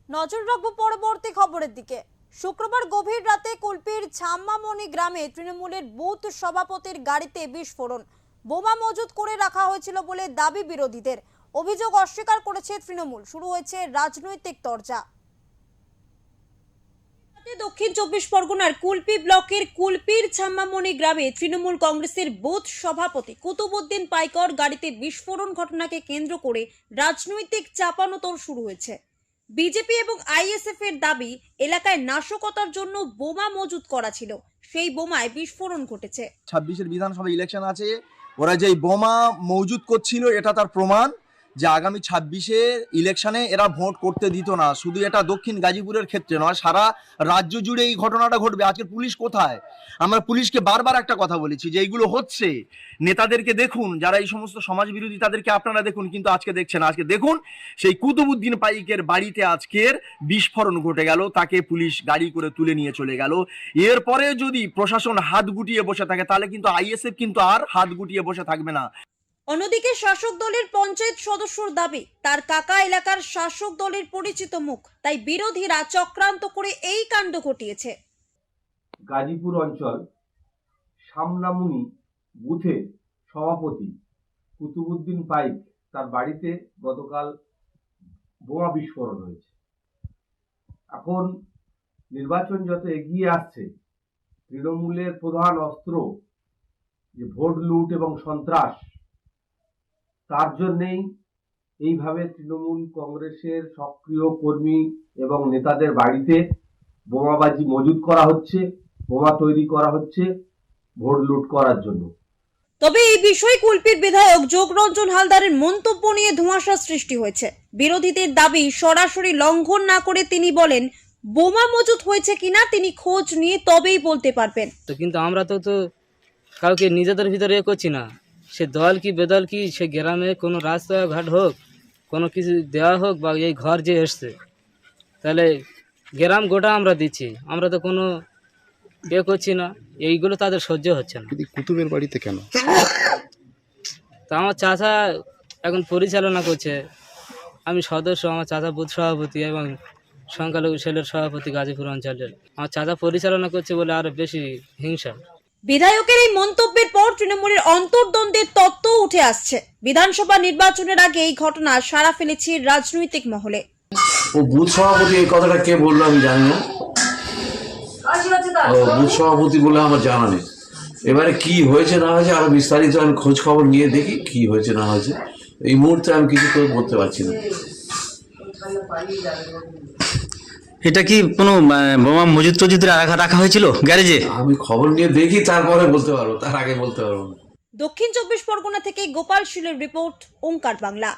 নজর রাখবো পরবর্তী খবরের দিকে। শুক্রবার গভীর রাতে কুলপির ছাম্মামণি গ্রামে তৃণমূলের বুথ সভাপতির গাড়িতে বিস্ফোরণ, বোমা মজুত করে রাখা হয়েছিল বলে দাবি বিরোধীদের। অভিযোগ অস্বীকার করেছে তৃণমূল। শুরু হয়েছে রাজনৈতিক তরজা। দক্ষিণ চব্বিশ পরগনার কুলপি ব্লকের কুলপির ছাম্মামণি গ্রামে তৃণমূল কংগ্রেসের বুথ সভাপতি কুতুবুদ্দিন পাইকর গাড়িতে বিস্ফোরণ ঘটনাকে কেন্দ্র করে রাজনৈতিক চাপানোতর শুরু হয়েছে। বিজেপি এবং আইএসএফ এর দাবি, এলাকায় নাশকতার জন্য বোমা মজুত করা ছিল, সেই বোমায় বিস্ফোরণ ঘটেছে। 26-এর বিধানসভা ইলেকশন আছে, ওরা যে বোমা মজুত করছিল এটা তার প্রমাণ যে আগামী 26-এ ইলেকশনে এরা ভোট করতে দিত না। শুধু এটা দক্ষিণ গাজীপুরের ক্ষেত্রে নয়, সারা রাজ্য জুড়ে এই ঘটনাটা ঘটবে। আজকে পুলিশ কোথায়? আমরা পুলিশকে বারবার একটা কথা বলেছি যে এইগুলো হচ্ছে, নেতাদেরকে দেখুন, যারা এই সমস্ত সমাজ বিরোধী তাদেরকে আপনারা দেখুন, কিন্তু আজকে দেখছেন। আজকে দেখুন সেই কুতুবুদ্দিন পাইকের বাড়িতে আজকের বিস্ফোরণ ঘটে গেল, তাকে পুলিশ গাড়ি করে তুলে নিয়ে চলে গেল। এরপরে যদি প্রশাসন হাত গুটিয়ে বসে থাকে তাহলে কিন্তু আইএসএফ কিন্তু আর হাত গুটিয়ে বসে থাকবে না। অন্যদিকে শাসক দলের পঞ্চায়েত সদস্যর দাবি, তার কাকা এলাকার শাসক দলের পরিচিত মুখ, তাই বিরোধীরা চক্রান্ত করে এই কাণ্ড ঘটিয়েছে। গাজীপুর অঞ্চল সামনামুনি বুথের সভাপতি কুতুবুদ্দিন পাইক, তার বাড়িতে গতকাল বোমা বিস্ফোরণ হয়েছে। এখন নির্বাচন যত এগিয়ে আসছে, তৃণমূলের প্রধান অস্ত্র যে ভোট লুট এবং সন্ত্রাস, তার জন্যেই এইভাবে তৃণমূল কংগ্রেসের সক্রিয় কর্মী এবং নেতাদের বাড়িতে বোমাবাজি মজুত করা হচ্ছে, বোমা তৈরি করা হচ্ছে ভোট লুট করার জন্য। তবে এই বিষয়ে কুলপির বিধায়ক যোগরঞ্জন হালদারের মন্তব্য নিয়ে ধোঁয়াশা সৃষ্টি হয়েছে। বিরোধীদের দাবি, সরাসরি লঙ্ঘন না করে তিনি বলেন বোমা মজুত হয়েছে কিনা তিনি খোঁজ নিয়ে তবেই বলতে পারবেন। তো কিন্তু আমরা তো কাউকে নিজেদের ভিতরে করছি না, সে দল কি বেদল কি, সে গ্রামে কোনো রাস্তাঘাট হোক, কোনো কিছু দেওয়া হোক, বা এই ঘর যে এসছে, তাহলে গ্রাম গোটা আমরা দিচ্ছি, আমরা তো কোনো করছি না। এইগুলো তাদের সহ্য হচ্ছে না। কুতুবের বাড়িতে কেন? তা আমার চাচা এখন পরিচালনা করছে, আমি সদস্য, আমার চাচা বুথ সভাপতি এবং সংখ্যালঘু সেলের সভাপতি গাজীপুর অঞ্চলের। আমার চাচা পরিচালনা করছে বলে আরো বেশি হিংসা। বিধায়কের এই মন্তব্যের পর তৃণমূলের অন্তর্দ্বন্দ্বের তত্ত্ব উঠে আসছে। বিধানসভা নির্বাচনের আগে এই ঘটনা সাড়া ফেলেছে রাজনৈতিক মহলে। ও বুথ সভাপতি, এই কথাটা কে বললো আমি জানি না। ও বুথ সভাপতি বলে আমার জানা নেই। এবারে কি হয়েছে না হয়েছে আরো বিস্তারিত আমি খোঁজ খবর নিয়ে দেখি কি হয়েছে না হয়েছে। এই মুহূর্তে আমি কিছু তো বলতে পারছি না। এটা কি কোনো বোমা মজুত রাখা হয়েছিল গ্যারেজে? আমি খবর নিয়ে দেখি, তারপরে বলতে পারবো, তার আগে বলতে পারবো না। দক্ষিণ চব্বিশ পরগনা থেকে গোপাল শীলের রিপোর্ট, ওঙ্কার বাংলা।